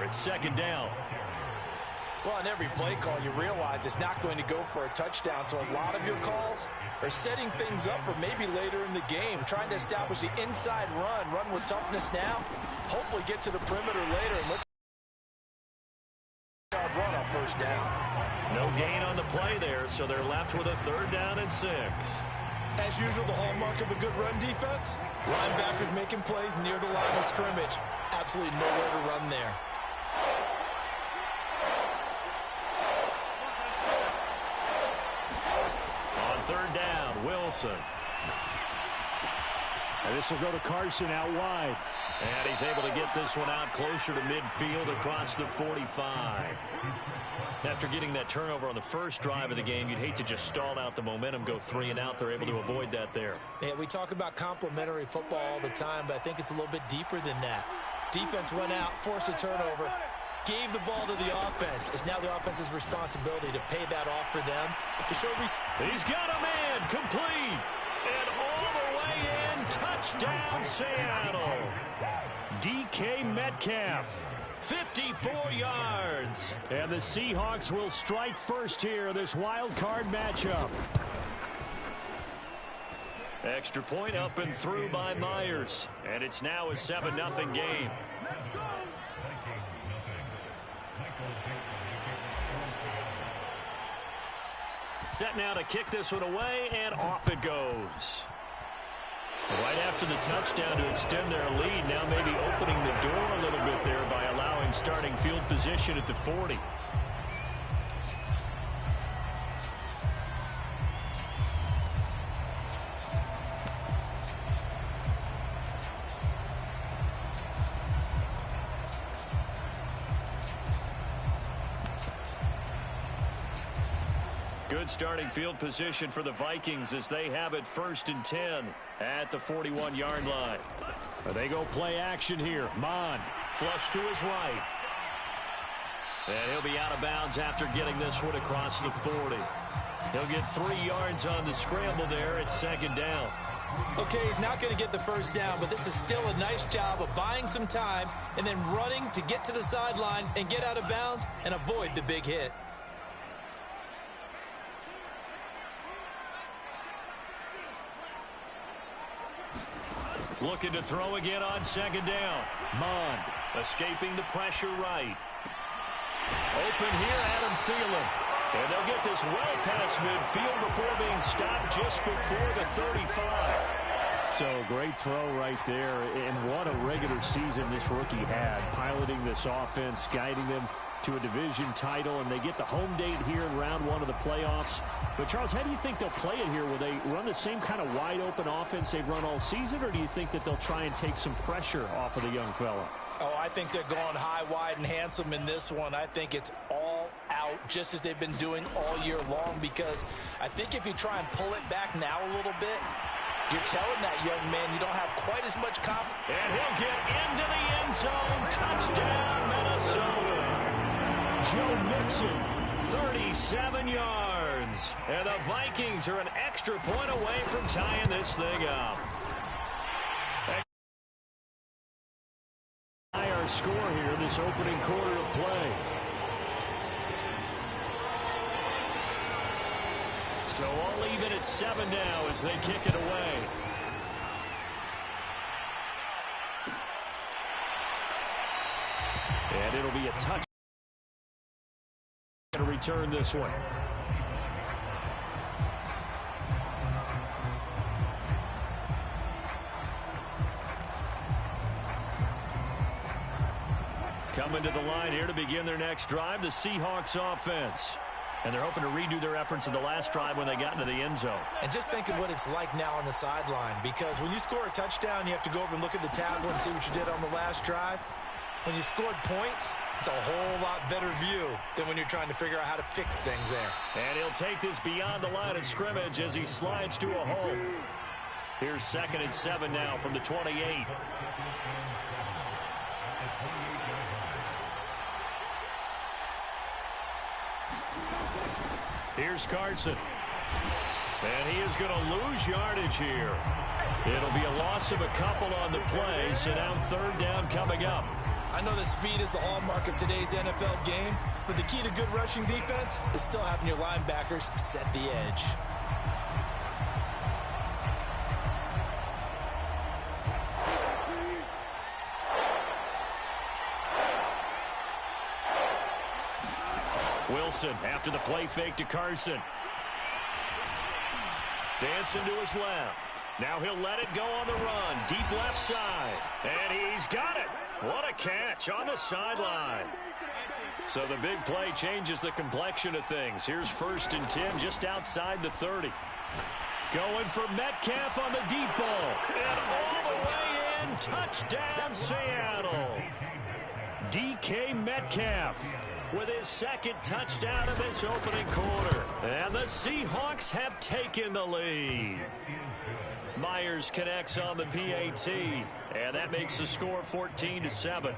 It's second down. Well, on every play call, you realize it's not going to go for a touchdown, so a lot of your calls are setting things up for maybe later in the game, trying to establish the inside run with toughness now, hopefully get to the perimeter later, and let's run on first down. No gain on the play there, so they're left with a 3rd down and 6. As usual, the hallmark of a good run defense, linebackers making plays near the line of scrimmage. Absolutely nowhere to run there. On 3rd down, Wilson. And this will go to Carson out wide. And he's able to get this one out closer to midfield across the 45. After getting that turnover on the first drive of the game, you'd hate to just stall out the momentum, go 3 and out. They're able to avoid that there. Yeah, we talk about complementary football all the time, but I think it's a little bit deeper than that. Defense went out, forced a turnover, gave the ball to the offense. It's now the offense's responsibility to pay that off for them. To show He's got a man, complete, and all the way in, touchdown Seattle. DK Metcalf, 54 yards. And the Seahawks will strike first here, this wild card matchup. Extra point up and through by Myers. And it's now a 7-0 game. Set now to kick this one away, and off it goes. Right after the touchdown to extend their lead, now maybe opening the door a little bit there by allowing starting field position at the 40. Good starting field position for the Vikings as they have it 1st and 10 at the 41-yard line. They go play action here. Mon flush to his right. And he'll be out of bounds after getting this one across the 40. He'll get 3 yards on the scramble there at 2nd down. Okay, he's not going to get the first down, but this is still a nice job of buying some time and then running to get to the sideline and get out of bounds and avoid the big hit. Looking to throw again on 2nd down. Mond escaping the pressure right. Open here, Adam Thielen. And they'll get this well past midfield before being stopped just before the 35. So great throw right there. And what a regular season this rookie had. Piloting this offense, guiding them to a division title, and they get the home date here in round 1 of the playoffs. But, Charles, how do you think they'll play it here? Will they run the same kind of wide-open offense they've run all season, or do you think that they'll try and take some pressure off of the young fella? Oh, I think they're going high, wide, and handsome in this one. I think it's all out, just as they've been doing all year long, because I think if you try and pull it back now a little bit, you're telling that young man you don't have quite as much confidence. And he'll get into the end zone. Touchdown, Minnesota. Joe Mixon, 37 yards. And the Vikings are an extra point away from tying this thing up. Our score here, this opening quarter of play. So all even at 7 now as they kick it away. And it'll be a touch. To return this one. Coming to the line here to begin their next drive, the Seahawks offense. And they're hoping to redo their efforts in the last drive when they got into the end zone. And just think of what it's like now on the sideline, because when you score a touchdown, you have to go over and look at the tablet and see what you did on the last drive. When you scored points, it's a whole lot better view than when you're trying to figure out how to fix things there. And he'll take this beyond the line of scrimmage as he slides to a hole. Here's 2nd and 7 now from the 28. Here's Carson. And he is going to lose yardage here. It'll be a loss of a couple on the play, so now 3rd down coming up. I know that speed is the hallmark of today's NFL game, but the key to good rushing defense is still having your linebackers set the edge. Wilson after the play fake to Carson. Dancing to his left. Now he'll let it go on the run. Deep left side. And he's got it. What a catch on the sideline. So the big play changes the complexion of things. Here's 1st and 10 just outside the 30. Going for Metcalf on the deep ball. And all the way in. Touchdown, Seattle. DK Metcalf with his 2nd touchdown of this opening quarter. And the Seahawks have taken the lead. Myers connects on the PAT, and that makes the score 14-7.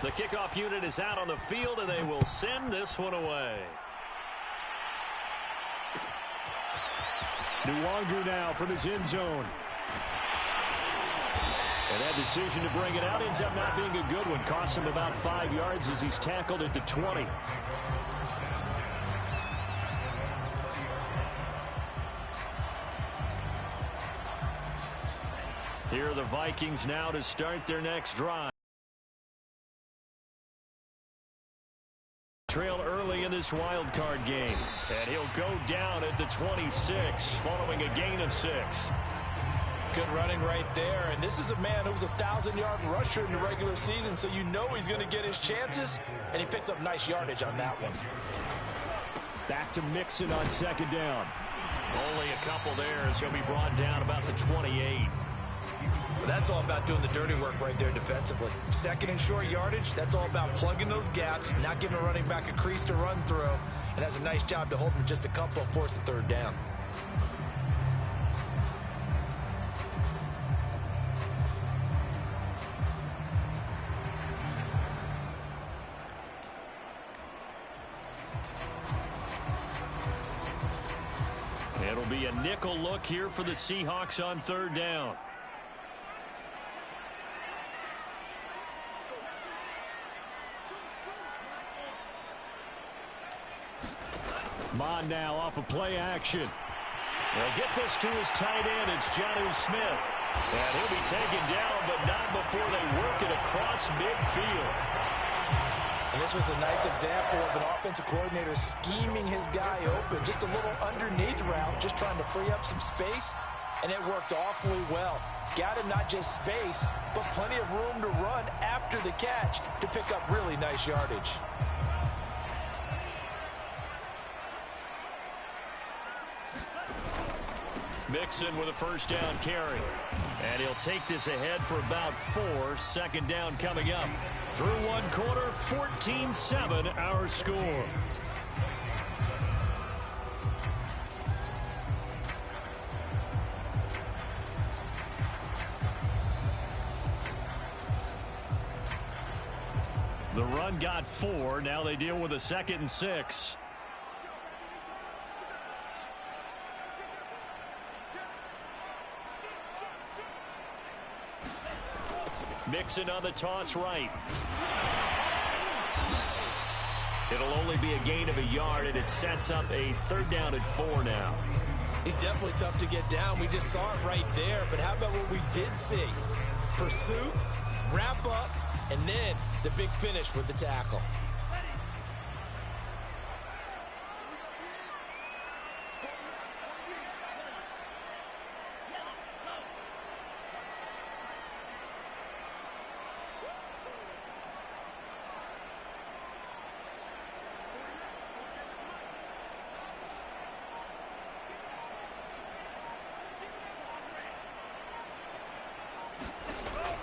The kickoff unit is out on the field, and they will send this one away. Nwangu now from his end zone. And that decision to bring it out ends up not being a good one. Costs him about 5 yards as he's tackled at the 20. Here are the Vikings now to start their next drive. Trail early in this wild card game. And he'll go down at the 26 following a gain of 6. Good running right there. And this is a man who was a 1,000-yard rusher in the regular season, so you know he's going to get his chances. And he picks up nice yardage on that one. Back to Mixon on 2nd down. Only a couple there as he'll be brought down about the 28. Well, that's all about doing the dirty work right there defensively. 2nd and short yardage, that's all about plugging those gaps, not giving a running back a crease to run through, and has a nice job to hold him just a couple and force the 3rd down. It'll be a nickel look here for the Seahawks on 3rd down. Mond now off of play action. They'll get this to his tight end. It's Jonnu Smith. And he'll be taken down, but not before they work it across midfield. And this was a nice example of an offensive coordinator scheming his guy open. Just a little underneath route, just trying to free up some space. And it worked awfully well. Got him not just space, but plenty of room to run after the catch to pick up really nice yardage. Mixon with a 1st down carry. And he'll take this ahead for about 4. 2nd down coming up. Through 1 quarter, 14-7 our score. The run got 4. Now they deal with a 2nd and 6. Mixon on the toss right. It'll only be a gain of a yard, and it sets up a 3rd down and 4 now. He's definitely tough to get down. We just saw it right there. But how about what we did see? Pursuit, wrap up, and then the big finish with the tackle.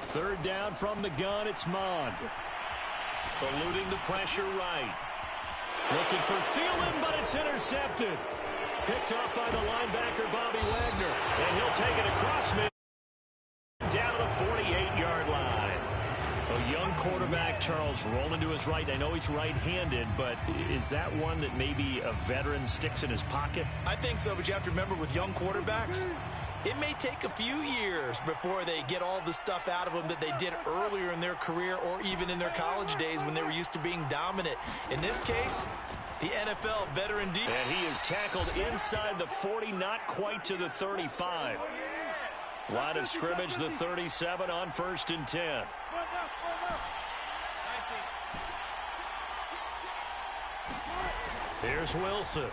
Third down from the gun, it's Mond. Eluding the pressure right. Looking for Thielen, but it's intercepted. Picked off by the linebacker, Bobby Wagner. And he'll take it across mid down to the 48-yard line. A young quarterback Charles rolling to his right. I know he's right-handed, but is that one that maybe a veteran sticks in his pocket? I think so, but you have to remember with young quarterbacks, it may take a few years before they get all the stuff out of them that they did earlier in their career or even in their college days when they were used to being dominant. In this case, the NFL veteran D. And he is tackled inside the 40, not quite to the 35. Line of scrimmage, the 37 on 1st and 10. Here's Wilson.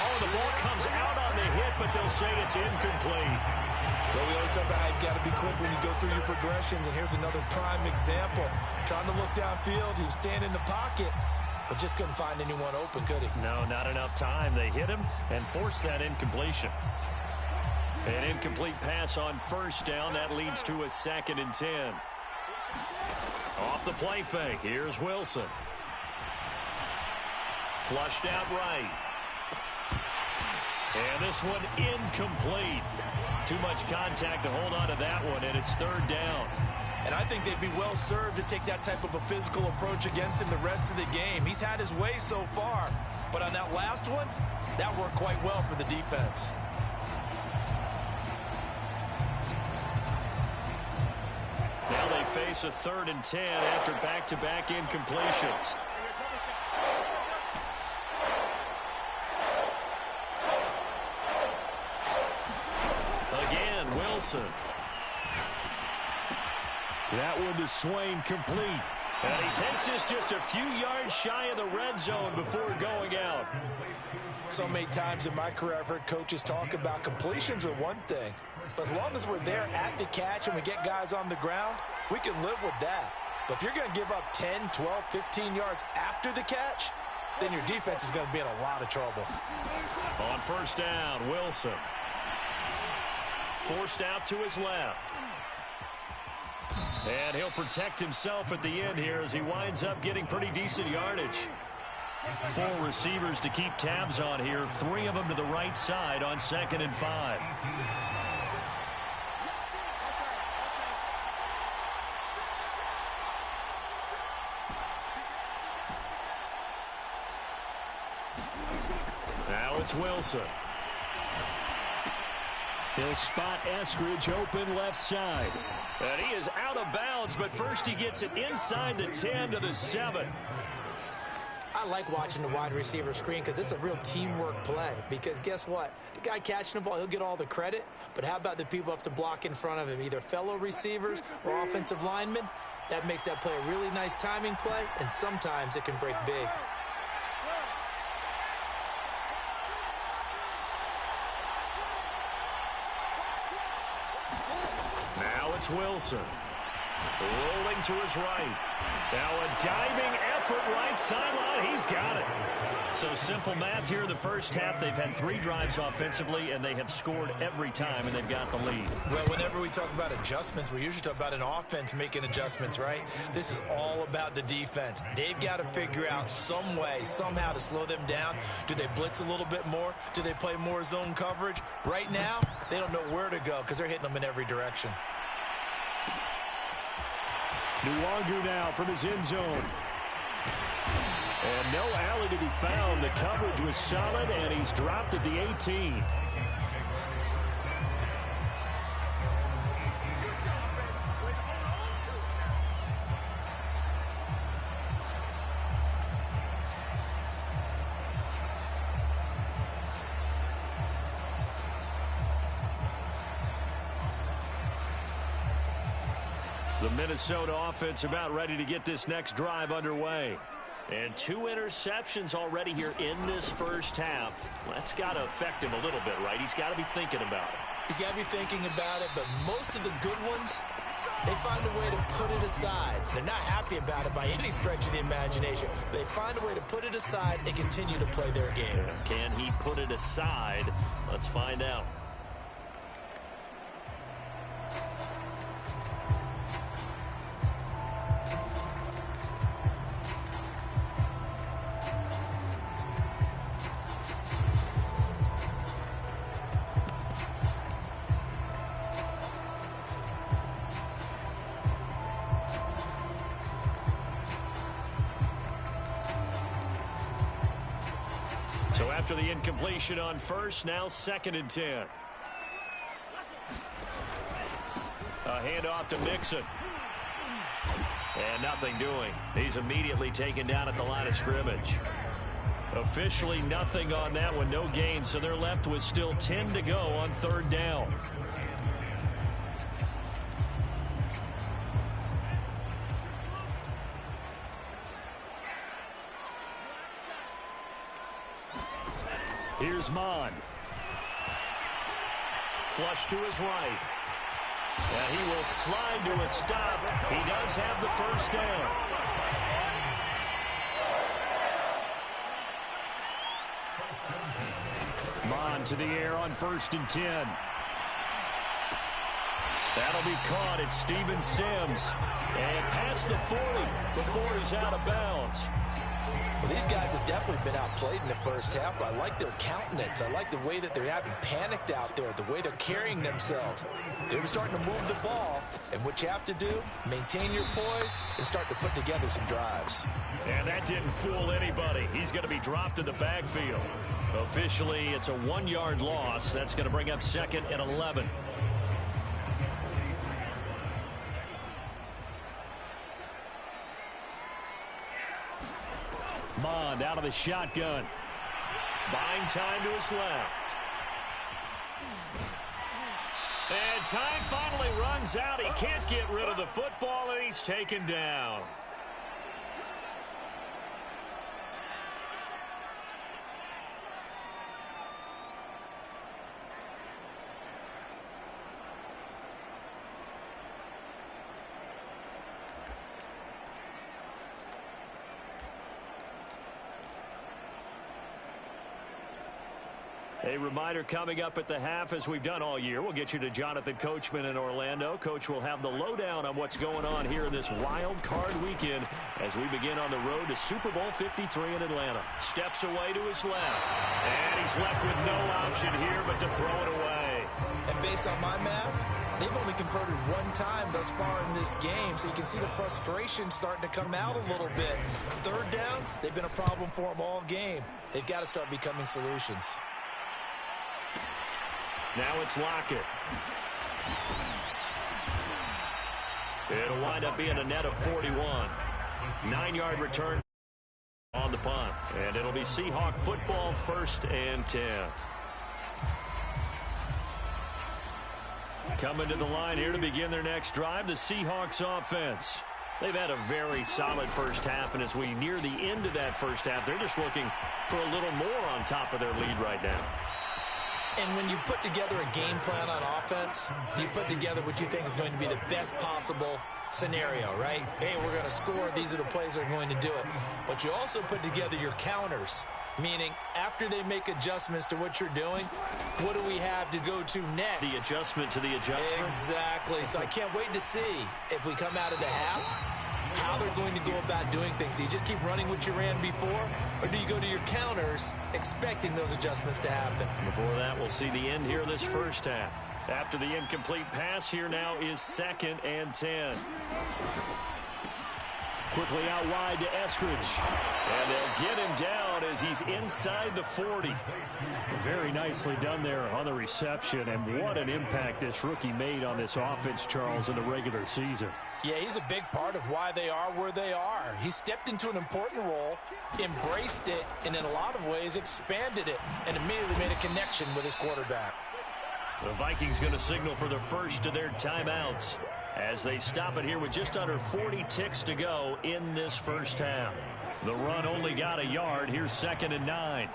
Oh, the ball comes out on the hit, but they'll say it's incomplete. Well, we always talk about how you've got to be quick when you go through your progressions, and here's another prime example. Trying to look downfield, he was standing in the pocket, but just couldn't find anyone open, could he? No, not enough time. They hit him and forced that incompletion. An incomplete pass on 1st down. That leads to a 2nd and 10. Off the play fake. Here's Wilson. Flushed out right. And this one incomplete. Too much contact to hold on to that one, and it's 3rd down. And I think they'd be well served to take that type of a physical approach against him the rest of the game. He's had his way so far, but on that last one, that worked quite well for the defense. Now they face a 3rd and 10 after back-to-back incompletions. Again, Wilson. That one to Swain, complete. And he takes this just a few yards shy of the red zone before going out. So many times in my career I've heard coaches talk about completions are one thing, but as long as we're there at the catch and we get guys on the ground, we can live with that. But if you're going to give up 10, 12, 15 yards after the catch, then your defense is going to be in a lot of trouble. On 1st down, Wilson. Forced out to his left. And he'll protect himself at the end here as he winds up getting pretty decent yardage. 4 receivers to keep tabs on here. 3 of them to the right side on 2nd and 5. Now it's Wilson. He'll spot Eskridge open left side. And he is out of bounds, but first he gets it inside the 10 to the 7. I like watching the wide receiver screen because it's a real teamwork play. Because guess what? The guy catching the ball, he'll get all the credit. But how about the people up to block in front of him, either fellow receivers or offensive linemen? That makes that play a really nice timing play, and sometimes it can break big. Now it's Wilson. Rolling to his right. Now a diving effort right sideline. He's got it. So simple math here in the first half. They've had 3 drives offensively, and they have scored every time, and they've got the lead. Well, whenever we talk about adjustments, we usually talk about an offense making adjustments, right? This is all about the defense. They've got to figure out some way, somehow to slow them down. Do they blitz a little bit more? Do they play more zone coverage? Right now, they don't know where to go because they're hitting them in every direction. Nwangu now from his end zone. And no alley to be found. The coverage was solid, and he's dropped at the 18. The Minnesota offense about ready to get this next drive underway. And 2 interceptions already here in this first half. That's got to affect him a little bit, right? He's got to be thinking about it. He's got to be thinking about it, but most of the good ones, they find a way to put it aside. They're not happy about it by any stretch of the imagination. They find a way to put it aside and continue to play their game. Can he put it aside? Let's find out. So after the incompletion on first, now 2nd and 10. A handoff to Mixon. And nothing doing. He's immediately taken down at the line of scrimmage. Officially nothing on that one, no gain, so they're left with still 10 to go on 3rd down. Here's Mond. Flush to his right. And he will slide to a stop. He does have the 1st down. Mond to the air on 1st and 10. That'll be caught. It's Steven Sims. And past the 40 before he's out of bounds. Well, these guys have definitely been outplayed in the first half, but I like their countenance. I like the way that they're having panicked out there, the way they're carrying themselves. They're starting to move the ball, and what you have to do, maintain your poise and start to put together some drives. And that didn't fool anybody. He's going to be dropped in the backfield. Officially, it's a 1-yard loss. That's going to bring up 2nd and 11. Mond out of the shotgun. Buying time to his left. And time finally runs out. He can't get rid of the football, and he's taken down. A reminder coming up at the half, as we've done all year. We'll get you to Jonathan Coachman in Orlando. Coach will have the lowdown on what's going on here in this wild card weekend as we begin on the road to Super Bowl 53 in Atlanta. Steps away to his left. And he's left with no option here but to throw it away. And based on my math, they've only converted 1 time thus far in this game, so you can see the frustration starting to come out a little bit. 3rd downs, they've been a problem for them all game. They've got to start becoming solutions. Now it's Lockett. It'll wind up being a net of 41. 9-yard return on the punt. And it'll be Seahawk football, 1st and 10. Coming to the line here to begin their next drive, the Seahawks offense. They've had a very solid first half, and as we near the end of that first half, they're just looking for a little more on top of their lead right now. And when you put together a game plan on offense, you put together what you think is going to be the best possible scenario, right? Hey, we're going to score. These are the plays that are going to do it. But you also put together your counters, meaning after they make adjustments to what you're doing, what do we have to go to next? The adjustment to the adjustment? Exactly. So I can't wait to see if we come out of the half, how they're going to go about doing things. Do you just keep running what you ran before, or do you go to your counters expecting those adjustments to happen? Before that, we'll see the end here of this first half. After the incomplete pass, here now is 2nd and 10. Quickly out wide to Eskridge. And they'll get him down as he's inside the 40. Very nicely done there on the reception, and what an impact this rookie made on this offense, Charles, in the regular season. Yeah, he's a big part of why they are where they are. He stepped into an important role, embraced it, and in a lot of ways expanded it, and immediately made a connection with his quarterback. The Vikings going to signal for the first of their timeouts as they stop it here with just under 40 ticks to go in this first half. The run only got a yard. Here's 2nd and 9.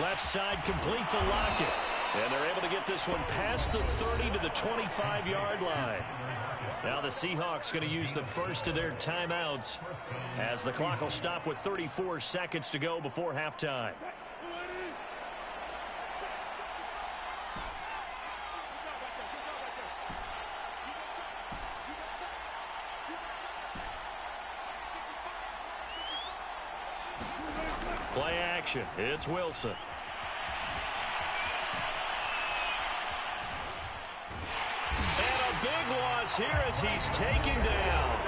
Left side complete to Lockett. And they're able to get this one past the 30 to the 25-yard line. Now the Seahawks going to use the first of their timeouts as the clock will stop with 34 seconds to go before halftime. Play action. It's Wilson. And a big one across here as he's taken down.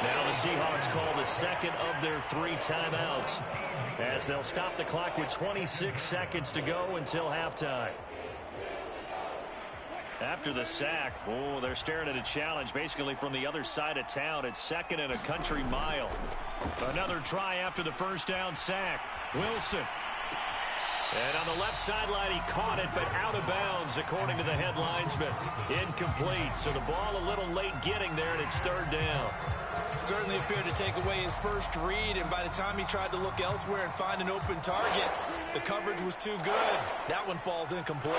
Now the Seahawks call the second of their 3 timeouts as they'll stop the clock with 26 seconds to go until halftime. After the sack, they're staring at a challenge basically from the other side of town. It's 2nd and a country mile. Another try after the first down sack. Wilson. And on the left sideline, he caught it, but out of bounds, according to the head linesman. Incomplete, so the ball a little late getting there, and it's 3rd down. Certainly appeared to take away his first read, and by the time he tried to look elsewhere and find an open target, the coverage was too good. That one falls incomplete.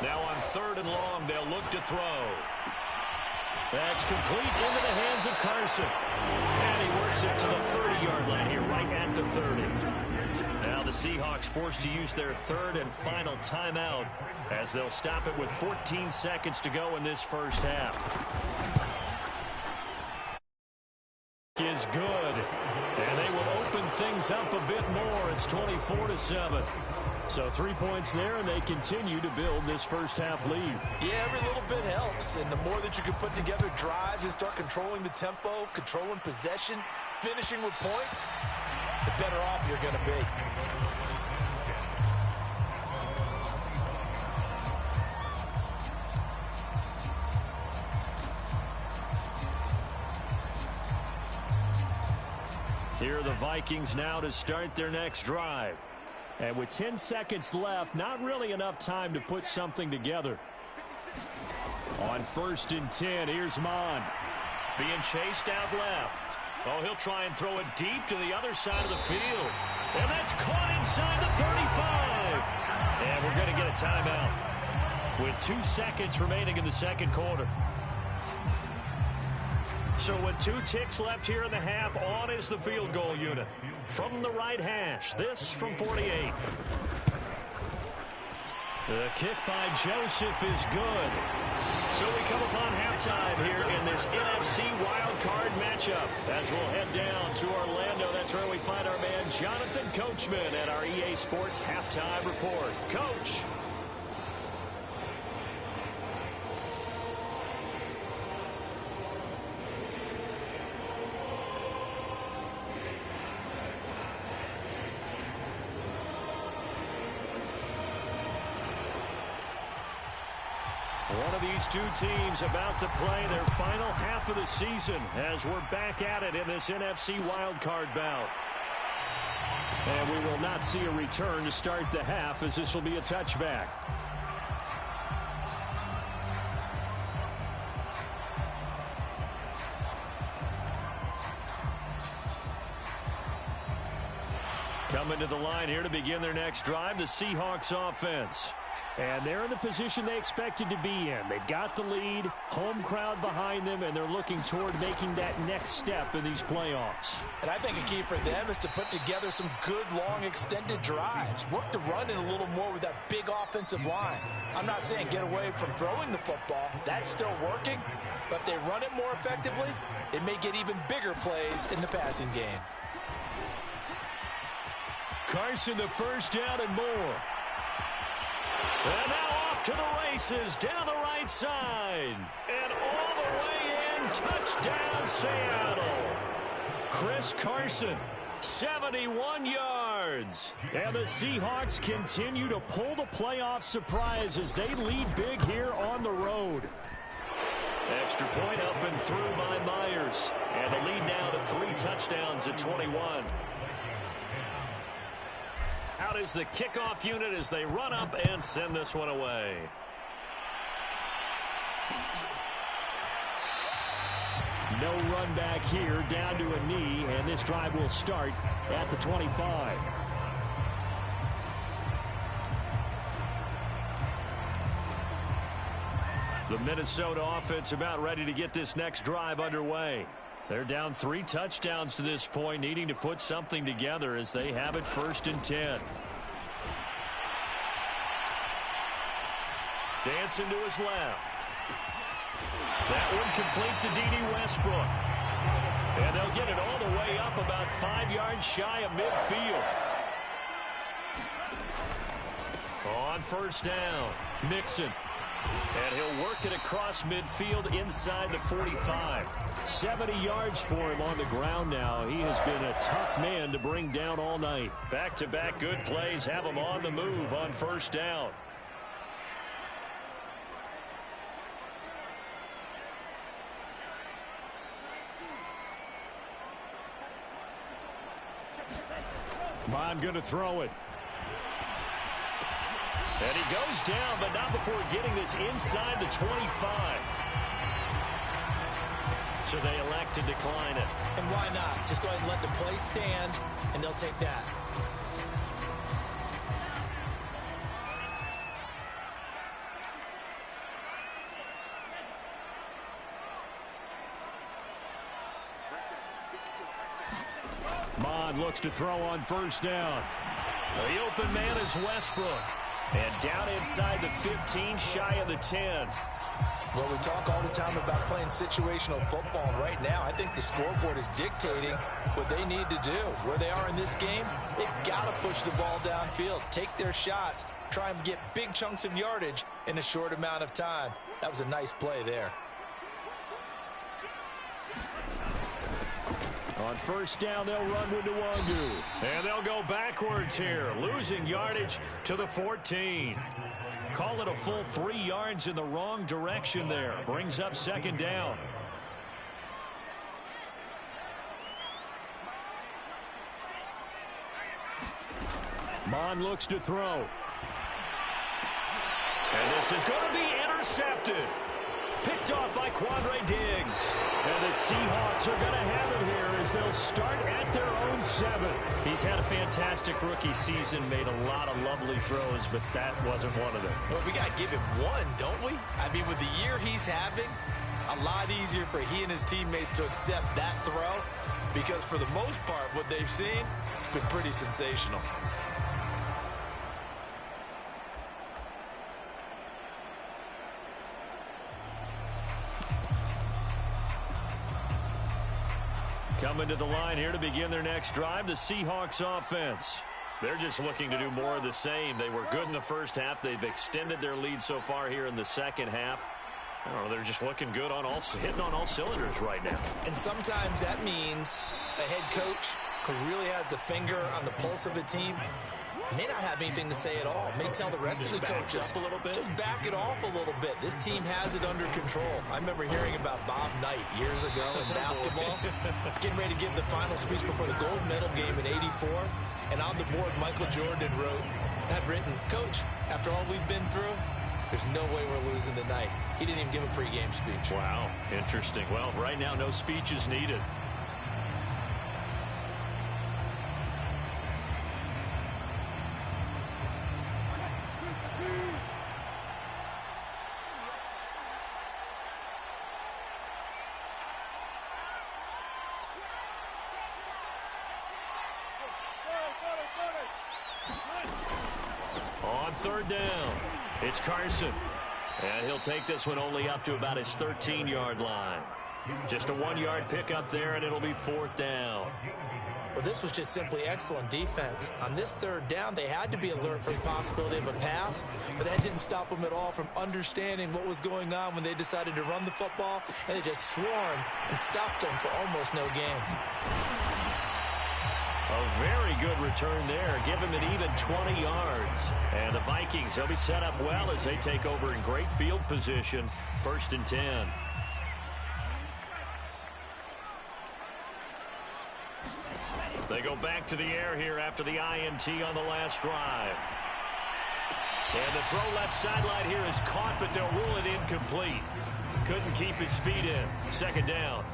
Now on 3rd and long, they'll look to throw. That's complete into the hands of Carson. And he works it to the 30-yard line here, right at the 30. Now the Seahawks forced to use their 3rd and final timeout as they'll stop it with 14 seconds to go in this first half. Is good. And they will open things up a bit more. It's 24-7. So 3 points there, and they continue to build this first half lead. Yeah, every little bit helps. And the more that you can put together drives and start controlling the tempo, controlling possession, finishing with points, the better off you're going to be. Here are the Vikings now to start their next drive. And with 10 seconds left, not really enough time to put something together. On 1st and 10, here's Mond. Being chased out left. Oh, he'll try and throw it deep to the other side of the field. And that's caught inside the 35. And we're going to get a timeout with 2 seconds remaining in the second quarter. So with 2 ticks left here in the half, on is the field goal unit. From the right hash, this from 48. The kick by Joseph is good. So we come upon halftime here in this NFC wildcard matchup. As we'll head down to Orlando, that's where we find our man Jonathan Coachman at our EA Sports Halftime Report. Coach. One of these 2 teams about to play their final half of the season as we're back at it in this NFC wildcard bout. And we will not see a return to start the half as this will be a touchback. Coming to the line here to begin their next drive, the Seahawks offense. And they're in the position they expected to be in. They've got the lead, home crowd behind them, and they're looking toward making that next step in these playoffs. And I think a key for them is to put together some good, long, extended drives. Work the run in a little more with that big offensive line. I'm not saying get away from throwing the football. That's still working. But if they run it more effectively, it may get even bigger plays in the passing game. Carson, the first down and more. And now off to the races, down the right side. And all the way in, touchdown Seattle. Chris Carson, 71 yards. And the Seahawks continue to pull the playoff surprise as they lead big here on the road. Extra point up and through by Myers. And the lead now to 3 touchdowns at 21. Out is the kickoff unit as they run up and send this one away. No run back here, down to a knee, and this drive will start at the 25. The Minnesota offense about ready to get this next drive underway. They're down 3 touchdowns to this point, needing to put something together as they have it 1st and 10. Dancing to his left. That one complete to D.D. Westbrook. And they'll get it all the way up about 5 yards shy of midfield. on first down. Mixon. And he'll work it across midfield inside the 45. 70 yards for him on the ground now. He has been a tough man to bring down all night. Back-to-back good plays have him on the move on first down. Bond going to throw it. And he goes down, but not before getting this inside the 25. So they elect to decline it. And why not? Just go ahead and let the play stand, and they'll take that. Bond looks to throw on first down. The open man is Westbrook. And down inside the 15, shy of the 10. Well, we talk all the time about playing situational football, and right now I think the scoreboard is dictating what they need to do. Where they are in this game, they've got to push the ball downfield, take their shots, try and get big chunks of yardage in a short amount of time. That was a nice play there. On first down, they'll run with Nwangu. And they'll go backwards here, losing yardage to the 14. Call it a full 3 yards in the wrong direction there. Brings up second down. Bond looks to throw. And this is going to be intercepted. Picked off by Quandre Diggs. And the Seahawks are going to have it here as they'll start at their own 7. He's had a fantastic rookie season, made a lot of lovely throws, but that wasn't one of them. Well, we got to give him one, don't we? I mean, with the year he's having, a lot easier for he and his teammates to accept that throw because for the most part, what they've seen, it's been pretty sensational. Coming to the line here to begin their next drive, the Seahawks offense. They're just looking to do more of the same. They were good in the first half. They've extended their lead so far here in the second half. I don't know, they're just looking good on hitting on all cylinders right now. And sometimes that means a head coach who really has a finger on the pulse of a team may not have anything to say at all. May tell the rest of the coaches, a little bit. Just back it off a little bit. This team has it under control. I remember hearing about Bob Knight years ago in basketball, getting ready to give the final speech before the gold medal game in '84. And on the board, Michael Jordan had written, "Coach, after all we've been through, there's no way we're losing tonight." He didn't even give a pregame speech. Wow, interesting. Well, right now, no speech is needed. On third down, it's Carson. And he'll take this one only up to about his 13-yard line. Just a 1-yard pickup there, and it'll be fourth down. Well, this was just simply excellent defense. On this third down, they had to be alert for the possibility of a pass, but that didn't stop them at all from understanding what was going on when they decided to run the football, and they just swarmed and stopped them for almost no gain. A very good return there. Give him an even 20 yards. And the Vikings, they'll be set up well as they take over in great field position. 1st and 10. They go back to the air here after the INT on the last drive. And the throw left sideline here is caught, but they'll rule it incomplete. Couldn't keep his feet in. 2nd down.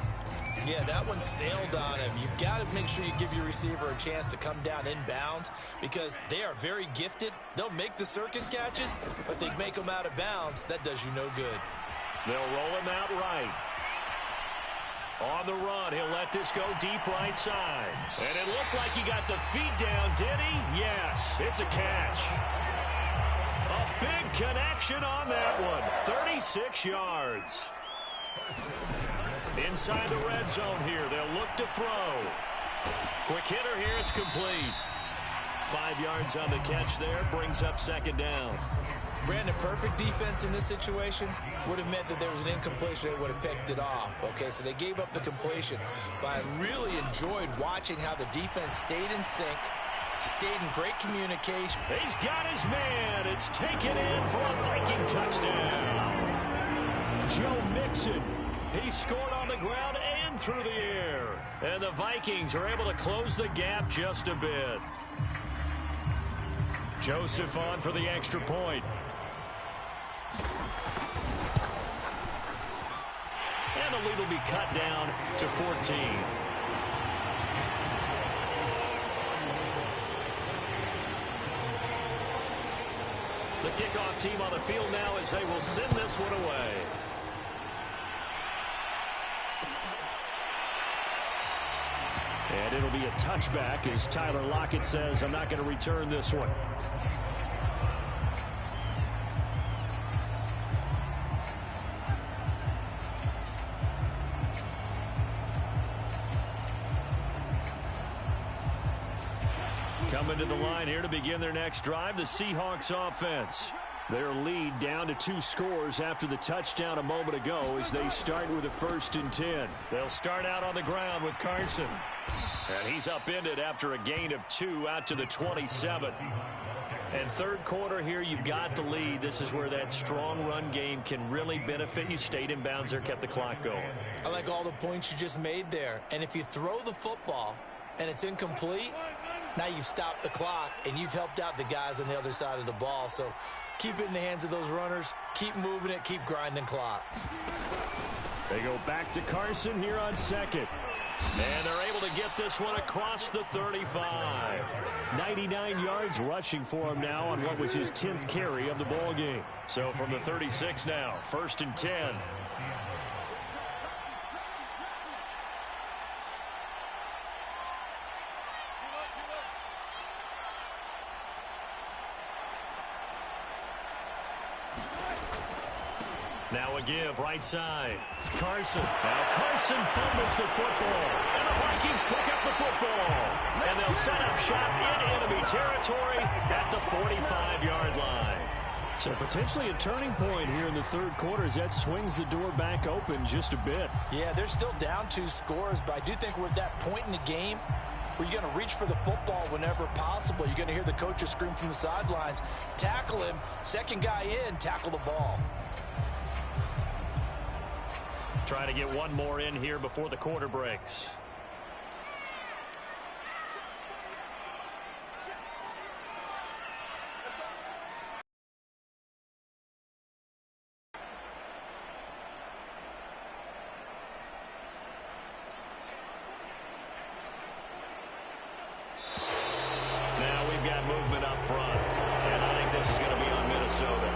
Yeah, that one sailed on him. You've got to make sure you give your receiver a chance to come down inbounds because they are very gifted. They'll make the circus catches, but they make them out of bounds. That does you no good. They'll roll him out right. On the run, he'll let this go deep right side. And it looked like he got the feet down, did he? Yes, it's a catch. A big connection on that one. 36 yards. Inside the red zone here, they'll look to throw. Quick hitter here, it's complete. 5 yards on the catch there. Brings up second down. Brandon, perfect defense in this situation would have meant that there was an incompletion. They would have picked it off. Okay, so they gave up the completion. But I really enjoyed watching how the defense stayed in sync, stayed in great communication. He's got his man. It's taken in for a Viking touchdown. Joe Mixon. He scored on the ground and through the air. And the Vikings are able to close the gap just a bit. Joseph on for the extra point. And the lead will be cut down to 14. The kickoff team on the field now as they will send this one away. And it'll be a touchback as Tyler Lockett says, I'm not going to return this one. Coming to the line here to begin their next drive, the Seahawks offense. Their lead down to 2 scores after the touchdown a moment ago as they start with a 1st and 10. They'll start out on the ground with Carson. And he's upended after a gain of 2 out to the 27. And third quarter here, you've got the lead. This is where that strong run game can really benefit you. Stayed in bounds there, kept the clock going. I like all the points you just made there. And if you throw the football and it's incomplete, now you've stopped the clock and you've helped out the guys on the other side of the ball. So keep it in the hands of those runners. Keep moving it. Keep grinding clock. They go back to Carson here on second. And they're able to get this one across the 35. 99 yards rushing for him now on what was his 10th carry of the ball game. So from the 36 now, 1st and 10. Now a give, right side. Carson. Now Carson fumbles the football. And the Vikings pick up the football. And they'll set up shop in enemy territory at the 45-yard line. So potentially a turning point here in the third quarter as that swings the door back open just a bit. Yeah, they're still down 2 scores, but I do think we're at that point in the game where you're going to reach for the football whenever possible. You're going to hear the coaches scream from the sidelines. Tackle him. Second guy in, tackle the ball. Trying to get one more in here before the quarter breaks. Now we've got movement up front. And I think this is going to be on Minnesota.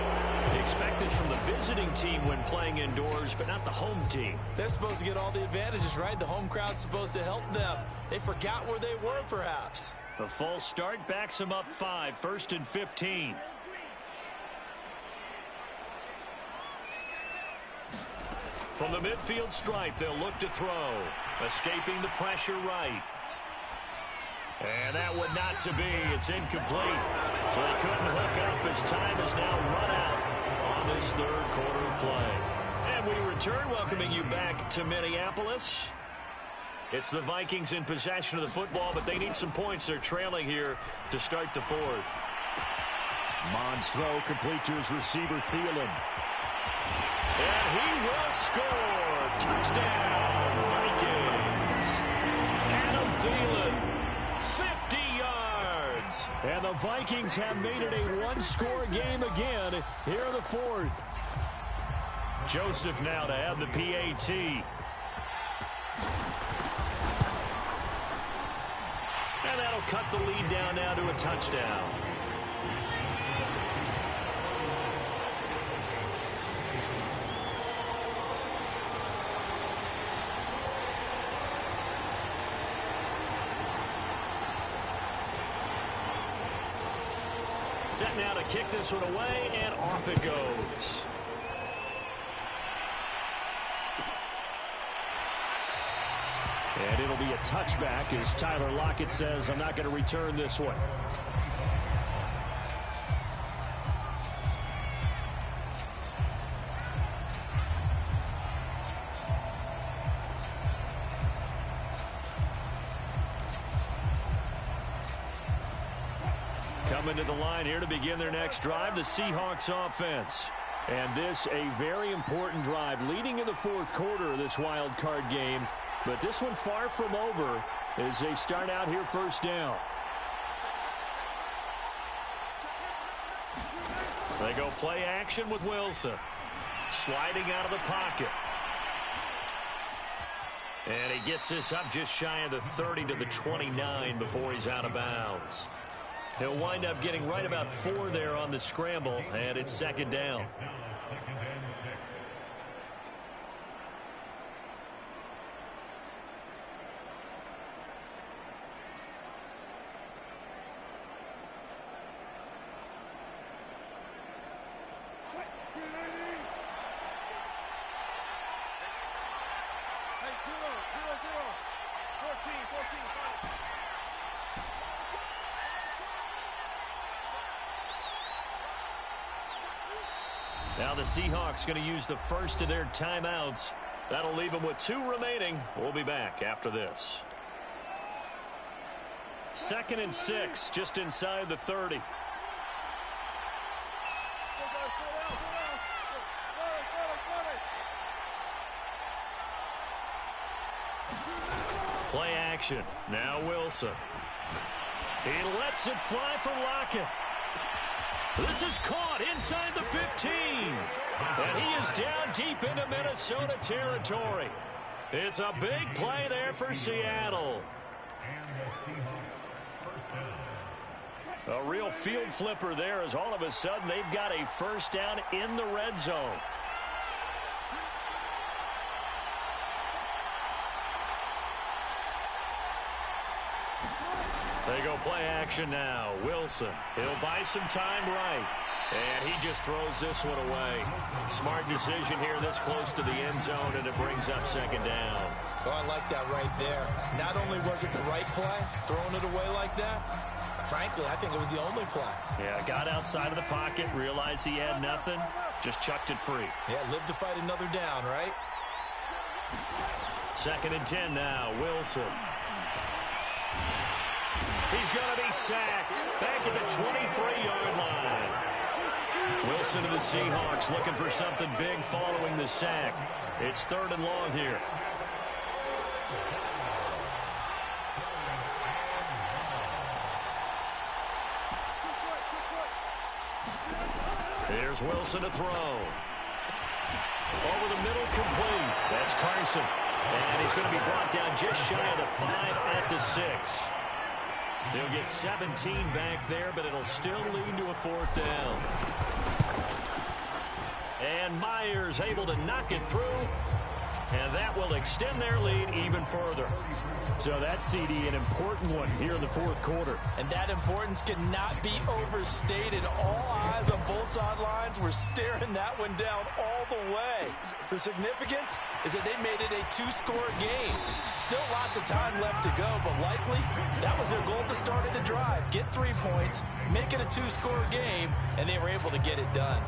Expect this from the visiting team when playing indoors, but not the home team. They're supposed to get all the advantages, right? The home crowd's supposed to help them. They forgot where they were, perhaps. The false start backs them up 5, 1st and 15. From the midfield stripe, they'll look to throw. Escaping the pressure right. And that would not to be. It's incomplete. So they couldn't hook up as time is now run out on this third quarter of play. And we return, welcoming you back to Minneapolis. It's the Vikings in possession of the football, but they need some points. They're trailing here to start the fourth. Mond's throw complete to his receiver, Thielen. And he will score. Touchdown, Vikings. Adam Thielen. 50 yards. And the Vikings have made it a one-score game again here in the fourth. Joseph now to have the PAT. And that'll cut the lead down now to a touchdown. Set now to kick this one away, and off it goes. And it'll be a touchback as Tyler Lockett says, I'm not going to return this one. Coming to the line here to begin their next drive, the Seahawks offense. And this a very important drive leading in the fourth quarter of this wild card game. But this one far from over as they start out here first down. They go play action with Wilson. Sliding out of the pocket. And he gets this up just shy of the 30 to the 29 before he's out of bounds. He'll wind up getting right about 4 there on the scramble, and it's second down. Now the Seahawks going to use the first of their timeouts. That'll leave them with 2 remaining. We'll be back after this. 2nd and 6, just inside the 30. Play action. Now Wilson. He lets it fly for Lockett. This is caught inside the 15. And he is down deep into Minnesota territory. It's a big play there for Seattle. A real field flipper there as all of a sudden they've got a first down in the red zone. They go play action now. Wilson, he'll buy some time right. And he just throws this one away. Smart decision here this close to the end zone, and it brings up second down. Oh, I like that right there. Not only was it the right play, throwing it away like that, frankly, I think it was the only play. Yeah, got outside of the pocket, realized he had nothing, just chucked it free. Yeah, live to fight another down, right? 2nd and 10 now. Wilson. He's going to be sacked back at the 23-yard line. Wilson to the Seahawks looking for something big following the sack. It's 3rd and long here. Here's Wilson to throw. Over the middle, complete. That's Carson. And he's going to be brought down just shy of the 5 at the 6. They'll get 17 back there, but it'll still lead to a 4th down. And Myers able to knock it through, and that will extend their lead even further. So that's, CD, an important one here in the fourth quarter. And that importance cannot be overstated. All eyes on both sidelines were staring that one down all the way. The significance is that they made it a 2-score game. Still lots of time left to go, but likely that was their goal at the start of the drive. Get 3 points, make it a 2-score game, and they were able to get it done.